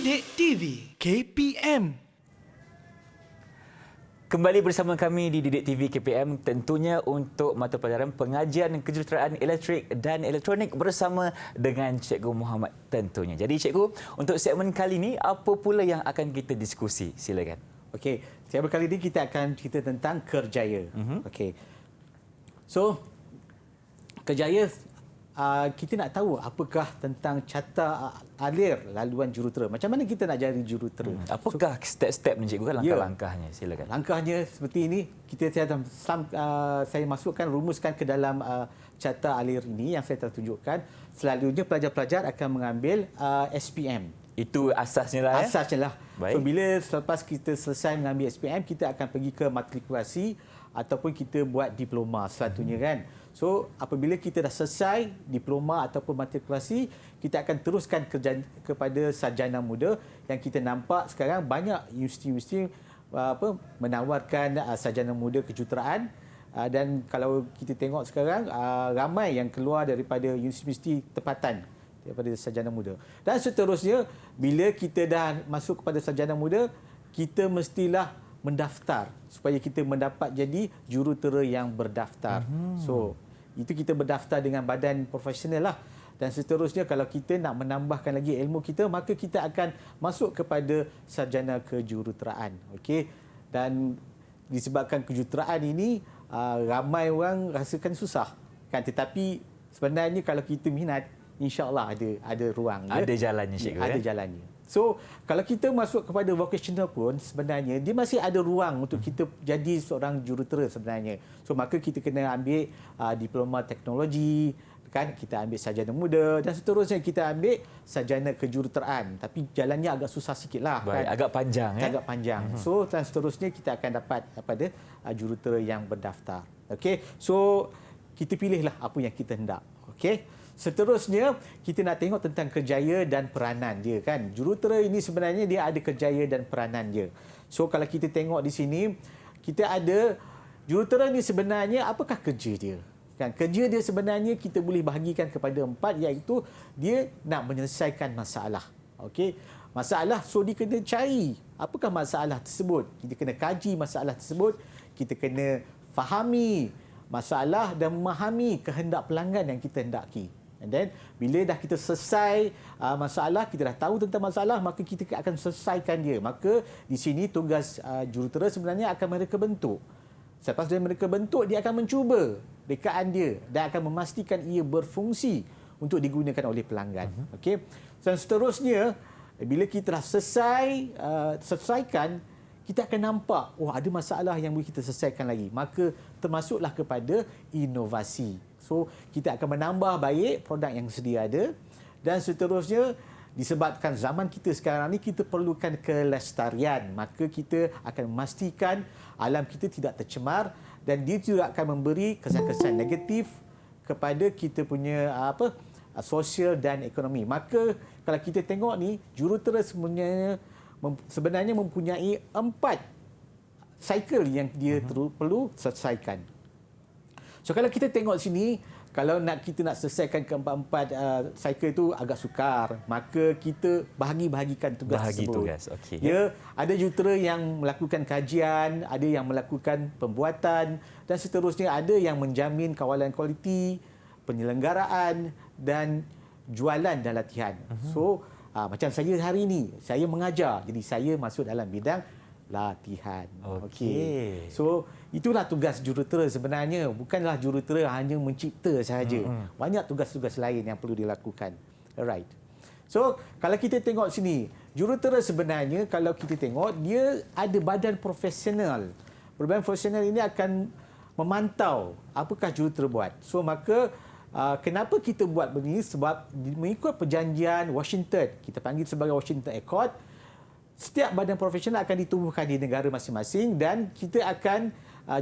Didik TV KPM. Kembali bersama kami di Didik TV KPM, tentunya untuk mata pelajaran pengajian kejuruteraan elektrik dan elektronik bersama dengan Cikgu Muhammad tentunya. Jadi Cikgu, untuk segmen kali ini apa pula yang akan kita diskusi? Silakan. Okey, segmen kali ini kita akan cerita tentang kerjaya. Okey. So, kerjaya kita nak tahu apakah tentang carta alir laluan jurutera. Macam mana kita nak jadi jurutera? Apakah step-step ni Cikgu, kan langkah-langkahnya? Silakan. Langkahnya seperti ini. Saya masukkan, rumuskan ke dalam carta alir ini yang saya telah tunjukkan. Selalunya pelajar-pelajar akan mengambil SPM. Itu asasnya lah. Asasnya lah. Baik. So, bila selepas kita selesai mengambil SPM, kita akan pergi ke matrikulasi ataupun kita buat diploma selalunya kan. So, apabila kita dah selesai diploma ataupun matrikulasi, kita akan teruskan kepada sarjana muda yang kita nampak sekarang banyak universiti-universiti menawarkan sarjana muda kejuruteraan. Dan kalau kita tengok sekarang, ramai yang keluar daripada universiti tempatan daripada sarjana muda. Dan seterusnya, bila kita dah masuk kepada sarjana muda, kita mestilah mendaftar supaya kita mendapat jadi jurutera yang berdaftar. So, itu kita berdaftar dengan badan profesional lah. Dan seterusnya, kalau kita nak menambahkan lagi ilmu kita, maka kita akan masuk kepada sarjana kejuruteraan. Okey. Dan disebabkan kejuruteraan ini ramai orang rasakan susah kan, tetapi sebenarnya kalau kita minat, insya-Allah ada ruang. Ada jalannya Cikgu. Ada jalannya. So, kalau kita masuk kepada vocational pun sebenarnya dia masih ada ruang untuk kita jadi seorang jurutera sebenarnya. So, maka kita kena ambil diploma teknologi, kan, kita ambil sarjana muda dan seterusnya kita ambil sarjana kejuruteraan. Tapi jalannya agak susah sikitlah. Baik, kan? agak panjang. Agak panjang. So, dan seterusnya kita akan dapat pada jurutera yang berdaftar. Okey. So, kita pilihlah apa yang kita hendak. Okey. Seterusnya, kita nak tengok tentang kerjaya dan peranan dia kan. Jurutera ini sebenarnya dia ada kerjaya dan peranan dia. So, kalau kita tengok di sini, kita ada jurutera ni sebenarnya apakah kerja dia? Kan, kerja dia sebenarnya kita boleh bahagikan kepada 4, iaitu dia nak menyelesaikan masalah. Okey. Masalah, so dia kena cari apakah masalah tersebut. Kita kena kaji masalah tersebut, kita kena fahami masalah dan memahami kehendak pelanggan yang kita hendaki. And then, bila dah kita selesai masalah, kita dah tahu tentang masalah, maka kita akan selesaikan dia. Maka di sini tugas jurutera sebenarnya akan mereka bentuk. Selepas mereka bentuk, dia akan mencuba rekaan dia dan akan memastikan ia berfungsi untuk digunakan oleh pelanggan. Okey. Dan seterusnya, bila kita dah selesaikan, kita akan nampak, ada masalah yang boleh kita selesaikan lagi. Maka termasuklah kepada inovasi. So, kita akan menambah baik produk yang sedia ada. Dan seterusnya, disebabkan zaman kita sekarang ni, kita perlukan kelestarian. Maka kita akan memastikan alam kita tidak tercemar dan dia juga akan memberi kesan-kesan negatif kepada kita punya sosial dan ekonomi. Maka kalau kita tengok ni, jurutera sebenarnya mempunyai 4 cycle yang dia perlu selesaikan. So, kalau kita tengok sini, kalau kita nak selesaikan keempat-empat cycle itu agak sukar, maka kita bahagikan tugas tersebut. Tugas. Okey. Ya, ada jurutera yang melakukan kajian, ada yang melakukan pembuatan dan seterusnya, ada yang menjamin kawalan kualiti, penyelenggaraan dan jualan dan latihan. So, macam saya hari ini, saya mengajar. Jadi saya masuk dalam bidang latihan. Okey. So, itulah tugas jurutera sebenarnya. Bukanlah jurutera hanya mencipta sahaja. Banyak tugas-tugas lain yang perlu dilakukan. Alright. So, kalau kita tengok sini, jurutera sebenarnya kalau kita tengok, dia ada badan profesional. Badan profesional ini akan memantau apakah jurutera buat. So, maka kenapa kita buat begini? Sebab mengikut perjanjian Washington, kita panggil sebagai Washington Accord, setiap badan profesional akan ditubuhkan di negara masing-masing dan kita akan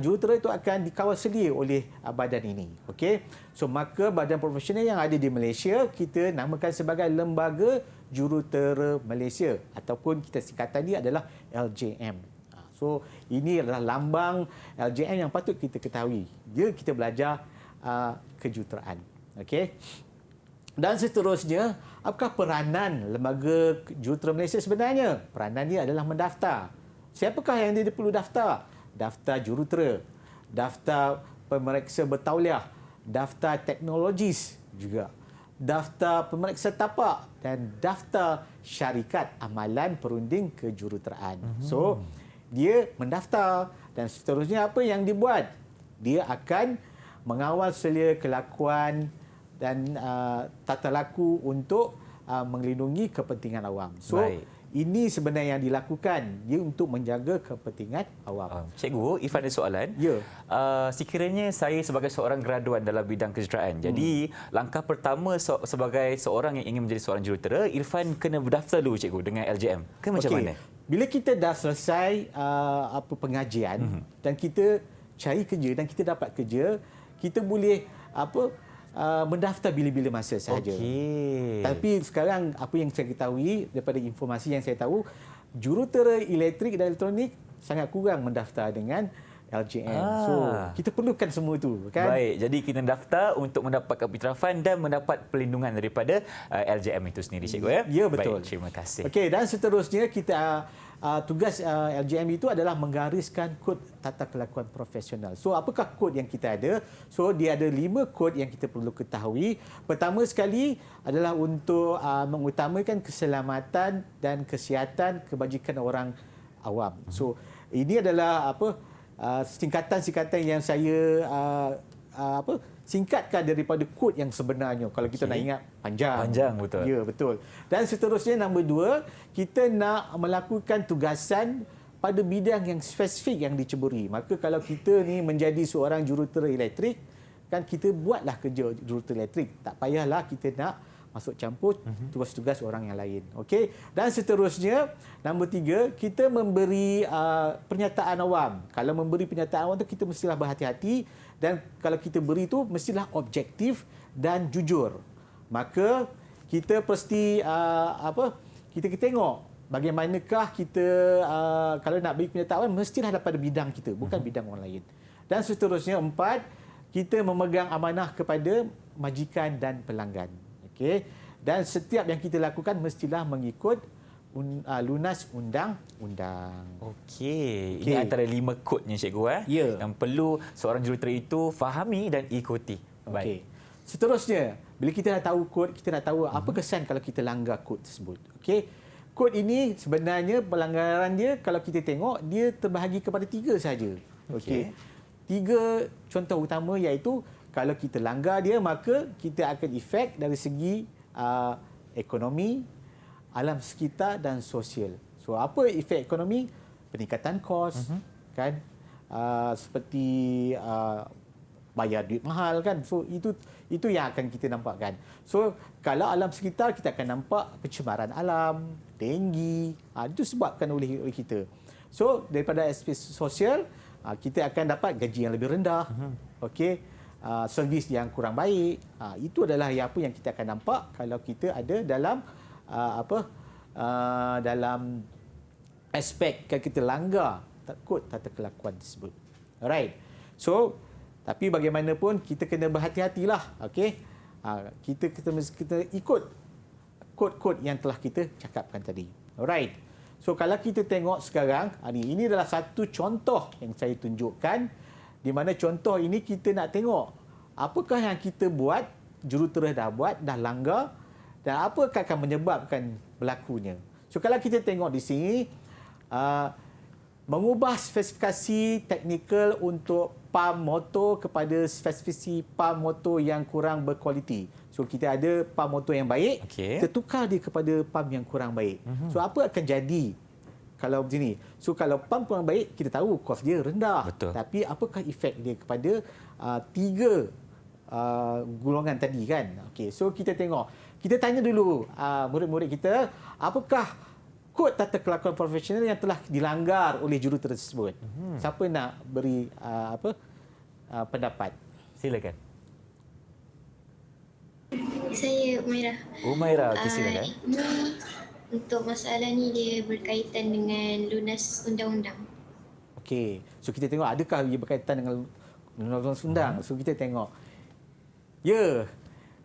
jurutera itu akan dikawal sedia oleh badan ini. Okey. So, maka badan profesional yang ada di Malaysia kita namakan sebagai Lembaga Jurutera Malaysia ataupun kita singkatan dia adalah LJM. So, ini adalah lambang LJM yang patut kita ketahui. Kita belajar kejuruteraan. Okey. Dan seterusnya, apakah peranan lembaga jurutera Malaysia sebenarnya? Peranan dia adalah mendaftar. Siapakah yang dia perlu daftar? Daftar jurutera, daftar pemeriksa bertauliah, daftar teknologis juga, daftar pemeriksa tapak dan daftar syarikat amalan perunding kejuruteraan. So, dia mendaftar dan seterusnya apa yang dibuat? Dia akan mengawal selia kelakuan dan tata laku untuk melindungi kepentingan awam. So, Baik. ini sebenarnya yang dilakukan dia untuk menjaga kepentingan awam. Cikgu, Irfan ada soalan. Ya. Sekiranya saya sebagai seorang graduan dalam bidang kejuruteraan, jadi langkah pertama sebagai seorang yang ingin menjadi seorang jurutera, Irfan kena berdaftar dulu cikgu dengan LJM. Ke macam mana? Bila kita dah selesai pengajian dan kita cari kerja dan kita dapat kerja, kita boleh mendaftar bila-bila masa sahaja. Okey. Tapi sekarang apa yang saya ketahui daripada informasi yang saya tahu, jurutera elektrik dan elektronik sangat kurang mendaftar dengan LJM. So, kita perlukan semua itu, kan? Baik, jadi kita daftar untuk mendapatkan iktirafan dan mendapat perlindungan daripada LJM itu sendiri, cikgu ya. Ya, betul. Baik, terima kasih. Okey, dan seterusnya kita tugas LJM itu adalah menggariskan kod tata kelakuan profesional. So, apakah kod yang kita ada? So, dia ada 5 kod yang kita perlu ketahui. Pertama sekali adalah untuk mengutamakan keselamatan dan kesihatan kebajikan orang awam. So, ini adalah singkatan-singkatan yang saya singkatkan daripada kod yang sebenarnya. Kalau kita nak ingat, panjang. Panjang, betul. Ya, betul. Dan seterusnya, nombor 2, kita nak melakukan tugasan pada bidang yang spesifik yang diceburi. Maka kalau kita ni menjadi seorang jurutera elektrik, kan kita buatlah kerja jurutera elektrik. Tak payahlah kita nak masuk campur tugas-tugas orang yang lain. Okey. Dan seterusnya, nombor 3, kita memberi pernyataan awam. Kalau memberi pernyataan awam tu kita mestilah berhati-hati, dan kalau kita beri tu mestilah objektif dan jujur. Maka kita pasti kita tengok bagaimanakah kita kalau nak beri pernyataan awam mestilah daripada bidang kita, bukan bidang orang lain. Dan seterusnya, 4, kita memegang amanah kepada majikan dan pelanggan. Okey. Dan setiap yang kita lakukan mestilah mengikut lunas undang-undang. Okey. Ini antara 5 kodnya, cikgu. Ya. Yang perlu seorang jurutera itu fahami dan ikuti. Okey. Seterusnya, bila kita dah tahu kod, kita nak tahu apa kesan kalau kita langgar kod tersebut. Okey. Kod ini sebenarnya pelanggaran dia kalau kita tengok dia terbahagi kepada 3 sahaja. Okey. 3 contoh utama iaitu kalau kita langgar dia maka kita akan efek dari segi ekonomi, alam sekitar dan sosial. So apa efek ekonomi? Peningkatan kos, kan? Seperti bayar duit mahal, kan? So itu yang akan kita nampakkan. So kalau alam sekitar kita akan nampak pencemaran alam, denggi, itu sebabkan oleh kita. So daripada aspek sosial kita akan dapat gaji yang lebih rendah. Okey. Servis yang kurang baik. Itu adalah apa yang kita akan nampak kalau kita ada dalam dalam aspek kalau kita langgar kod tata kelakuan tersebut. Alright. So, tapi bagaimanapun kita kena berhati-hatilah. Okey. Kita ikut kod-kod yang telah kita cakapkan tadi. Alright. So, kalau kita tengok sekarang, ini adalah satu contoh yang saya tunjukkan di mana contoh ini kita nak tengok apakah yang kita buat, jurutera dah buat, dah langgar dan apakah akan menyebabkan berlakunya. So kalau kita tengok di sini, mengubah spesifikasi teknikal untuk pam motor kepada spesifikasi pam motor yang kurang berkualiti. So kita ada pam motor yang baik, kita tukar dia kepada pam yang kurang baik. So apa akan jadi kalau begini? So kalau pam kurang baik, kita tahu kos dia rendah. Betul. Tapi apakah efek dia kepada 3 golongan tadi, kan? Okey, so kita tengok. Kita tanya dulu murid-murid kita, apakah kod tata kelakuan profesional yang telah dilanggar oleh jurutera tersebut? Siapa nak beri pendapat? Silakan. Saya Umairah. Umairah, okey, silakan. Untuk masalah ni dia berkaitan dengan lunas undang-undang. Okey. So kita tengok adakah ia berkaitan dengan undang-undang. So kita tengok. Ya.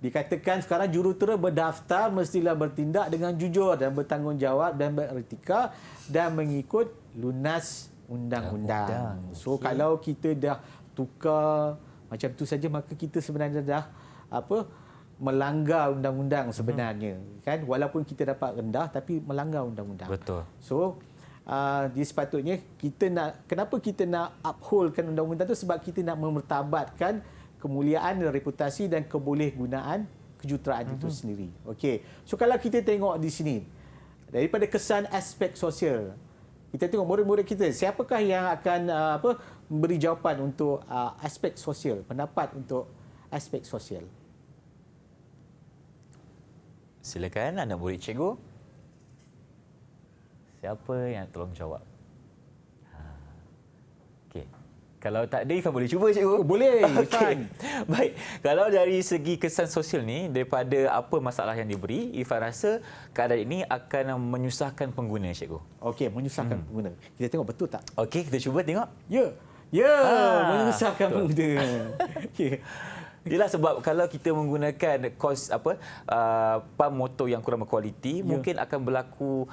Dikatakan sekarang jurutera berdaftar mestilah bertindak dengan jujur dan bertanggungjawab dan beretika dan mengikut lunas undang-undang. So kalau kita dah tukar macam tu saja, maka kita sebenarnya dah melanggar undang-undang sebenarnya, kan, walaupun kita dapat rendah tapi melanggar undang-undang. Betul. So dia sepatutnya kenapa kita nak upholdkan undang-undang tu, sebab kita nak memertabatkan kemuliaan, reputasi dan kebolehgunaan kejuruteraan itu sendiri. Okey. So kalau kita tengok di sini daripada kesan aspek sosial, kita tengok murid-murid kita, siapakah yang akan memberi jawapan untuk aspek sosial, pendapat untuk aspek sosial? Silakan anak murid cikgu. Siapa yang tolong jawab? Okey. Kalau tak ada, Ifan boleh cuba cikgu. Boleh, Ifan. Okey. Baik. Kalau dari segi kesan sosial ni, daripada apa masalah yang diberi, Ifan rasa keadaan ini akan menyusahkan pengguna cikgu. Okey, menyusahkan pengguna. Kita tengok betul tak? Okey, kita cuba tengok. Ya. Menyusahkan pengguna. Okey. Yalah, sebab kalau kita menggunakan kos pam motor yang kurang berkualiti, mungkin akan berlaku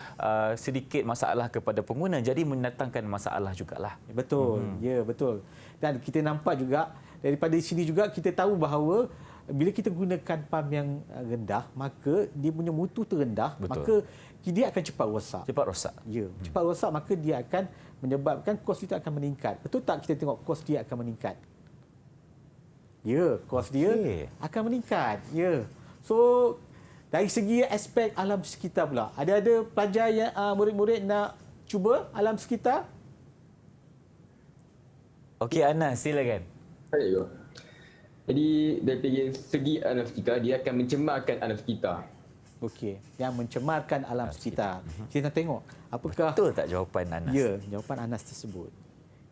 sedikit masalah kepada pengguna, jadi mendatangkan masalah jugalah. Betul. Ya, betul. Dan kita nampak juga daripada sini juga kita tahu bahawa bila kita gunakan pam yang rendah, maka dia punya mutu terendah, Betul. maka dia akan cepat rosak. Cepat rosak. Ya, cepat rosak, maka dia akan menyebabkan kos itu akan meningkat. Betul tak kita tengok kos dia akan meningkat? Ya, kos dia akan meningkat. Ya. So, dari segi aspek alam sekitar pula, ada pelajar yang murid-murid nak cuba alam sekitar? Okey, Anas, silakan. Baik. Jadi dari segi alam sekitar, dia akan mencemarkan alam sekitar. Okey, yang mencemarkan alam sekitar. Kita nak tengok apakah Betul tak jawapan Anas? ya, jawapan Anas tersebut.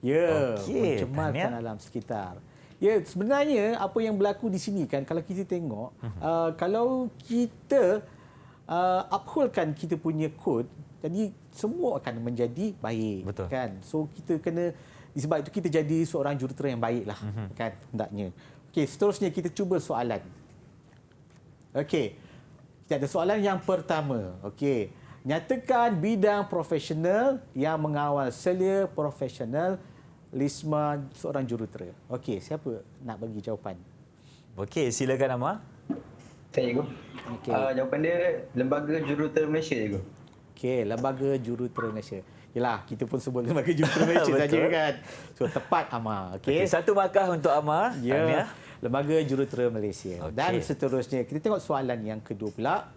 Ya, Okey, mencemarkan tahniah. alam sekitar. Ya, sebenarnya apa yang berlaku di sini kan, kalau kita tengok, kalau kita upholdkan kita punya kod, jadi semua akan menjadi baik. Betul. Kan? So kita kena, sebab itu kita jadi seorang jurutera yang baiklah, kan, hendaknya. Okey, seterusnya kita cuba soalan. Okey. Kita ada soalan yang pertama. Okey. Nyatakan bidang profesional yang mengawal selia profesional Lisma seorang jurutera. Okey, siapa nak bagi jawapan? Okey, silakan Amar. Saya cikgu. Okey. Jawapan dia Lembaga Jurutera Malaysia cikgu. Okey, Lembaga Jurutera Malaysia. Yalah, kita pun sebut Lembaga Jurutera Malaysia Betul. saja kan. So tepat Amar. Okey. Okey, satu markah untuk Amar. Ya. Tahniah. Lembaga Jurutera Malaysia. Okey. Dan seterusnya kita tengok soalan yang kedua pula.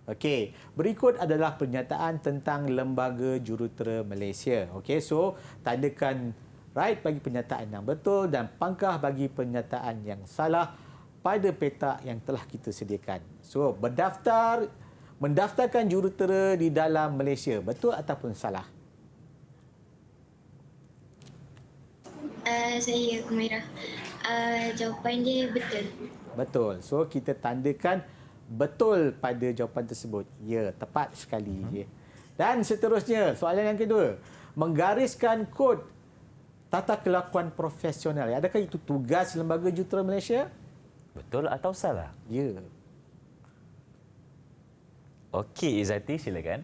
Okey, berikut adalah pernyataan tentang Lembaga Jurutera Malaysia. Okey, so tandakan right bagi pernyataan yang betul dan pangkah bagi pernyataan yang salah pada petak yang telah kita sediakan. So, mendaftarkan jurutera di dalam Malaysia, betul ataupun salah? Saya Kumairah. Jawapan dia betul. Betul. So, kita tandakan betul pada jawapan tersebut. Ya, tepat sekali. Ya. Dan seterusnya, soalan yang kedua. Menggariskan kod tata kelakuan profesional. Adakah itu tugas Lembaga Jurutera Malaysia? Betul atau salah? Ya. Okey, Izzati, silakan.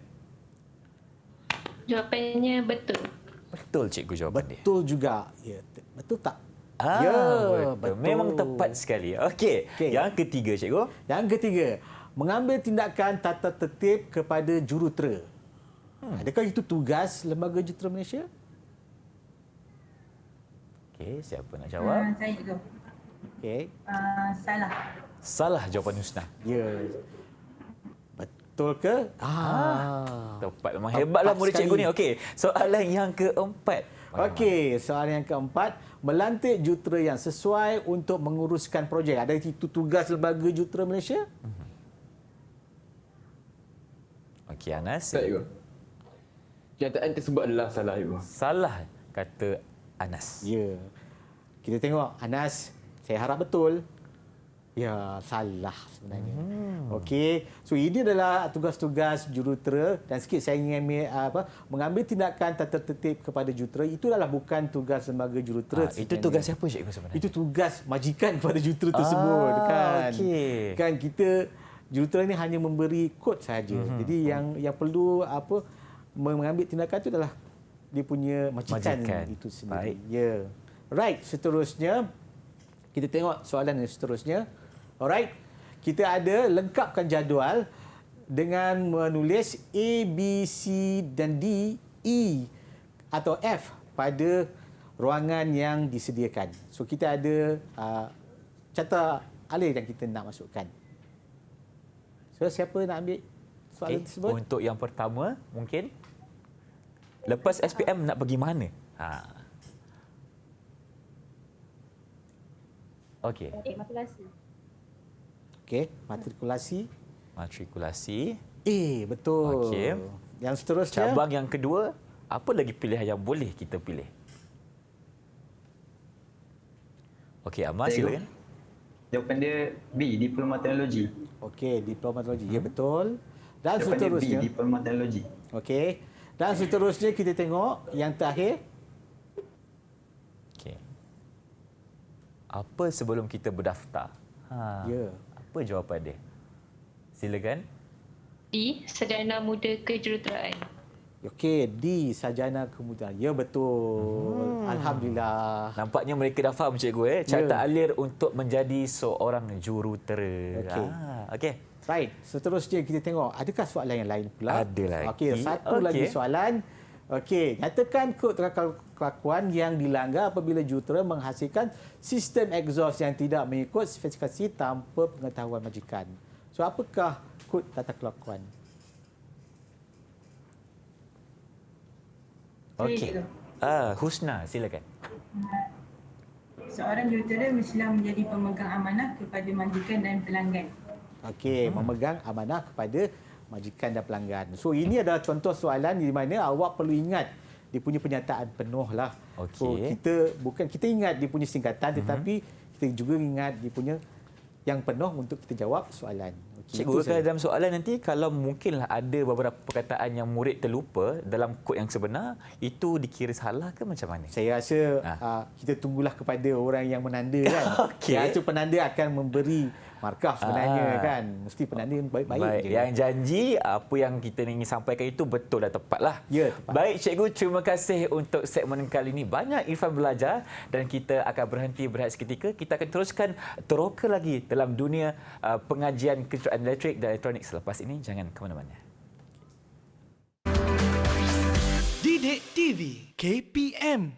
Jawapannya betul. Betul cikgu jawapan dia. Betul juga. Ya, betul tak? Betul. Memang tepat sekali. Okey, Okey. yang ketiga cikgu. Yang ketiga, mengambil tindakan tata tertib kepada jurutera. Adakah itu tugas Lembaga Jurutera Malaysia? Okey, siapa nak jawab? Saya juga. Okey. Salah. Salah jawapan Husna. Ya. Betul ke? Tepat. Memang hebatlah murid sekali. cikgu ni. Okey, soalan yang keempat. Okey, soalan yang keempat. Melantik jurutera yang sesuai untuk menguruskan projek. Ada itu tugas Lembaga Jurutera Malaysia? Okey, Anas. Baik cikgu. Kenyataan tersebut adalah salah cikgu. Salah kata Anas. Ya. Kita tengok Anas, saya harap betul. Ya, salah sebenarnya. Okey. So ini adalah tugas-tugas jurutera dan sikit saya ingin mengambil tindakan tata tertib kepada jurutera. Itu adalah bukan tugas lembaga jurutera. Itu tugas siapa cikgu sebenarnya? Itu tugas majikan kepada jurutera tersebut kan. Okey. Kan kita jurutera ni hanya memberi kod saja. Jadi yang perlu mengambil tindakan itu adalah dia punya majikan itu sendiri. Baik. Ya. Right, seterusnya kita tengok soalan yang seterusnya. Alright. Kita ada lengkapkan jadual dengan menulis A, B, C dan D, E atau F pada ruangan yang disediakan. So kita ada carta alih yang kita nak masukkan. So siapa nak ambil soalan tersebut? Untuk yang pertama mungkin lepas SPM nak pergi mana? Okey. Matrikulasi. Okey, matrikulasi. Matrikulasi. Betul. Okey. Yang seterusnya. Cabang yang kedua, apa lagi pilihan yang boleh kita pilih? Okey, Amar silakan. Jawapan dia B, Diploma Teknologi. Okey, diploma teknologi. Ya, betul. Dan Jawapan dia B, seterusnya. Diploma Teknologi. Okey. Dan seterusnya kita tengok yang terakhir. Okey. Apa sebelum kita berdaftar? Ya. Apa jawapan dia? Silakan. D. Sarjana Muda Kejuruteraan. Okey, D, sarjana kemudian. Ya, betul. Alhamdulillah. Nampaknya mereka dah faham cikgu carta alir untuk menjadi seorang jurutera. Okey. Okey. Right, seterusnya kita tengok adakah soalan yang lain pula? Ada lagi. Okey, satu lagi soalan. Okey, nyatakan kod kelakuan yang dilanggar apabila jurutera menghasilkan sistem exhaust yang tidak mengikut spesifikasi tanpa pengetahuan majikan. So, apakah kod tata kelakuan? Okey. Husna, silakan. Seorang jurutera mestilah menjadi pemegang amanah kepada majikan dan pelanggan. Okey, memegang amanah kepada majikan dan pelanggan. So ini adalah contoh soalan di mana awak perlu ingat dia punya pernyataan penuh lah. So kita ingat dia punya singkatan tetapi kita juga ingat dia punya yang penuh untuk kita jawab soalan. Okay, Cikgu, kalau dalam soalan nanti kalau mungkinlah ada beberapa perkataan yang murid terlupa dalam kod yang sebenar, itu dikira salah ke macam mana? Saya rasa kita tunggulah kepada orang yang menanda kan. Okey. Saya rasa penanda akan memberi markah sebenarnya kan. Mesti penanda baik-baik. Baik, je. yang janji apa yang kita ingin sampaikan itu betul dan tepatlah. Ya, tepat. Baik cikgu, terima kasih untuk segmen kali ini. Banyak Irfan belajar dan kita akan berhenti berehat seketika. Kita akan teruskan teroka lagi dalam dunia pengajian kejuruteraan elektrik dan elektronik selepas ini. Jangan ke mana-mana. Didik TV KPM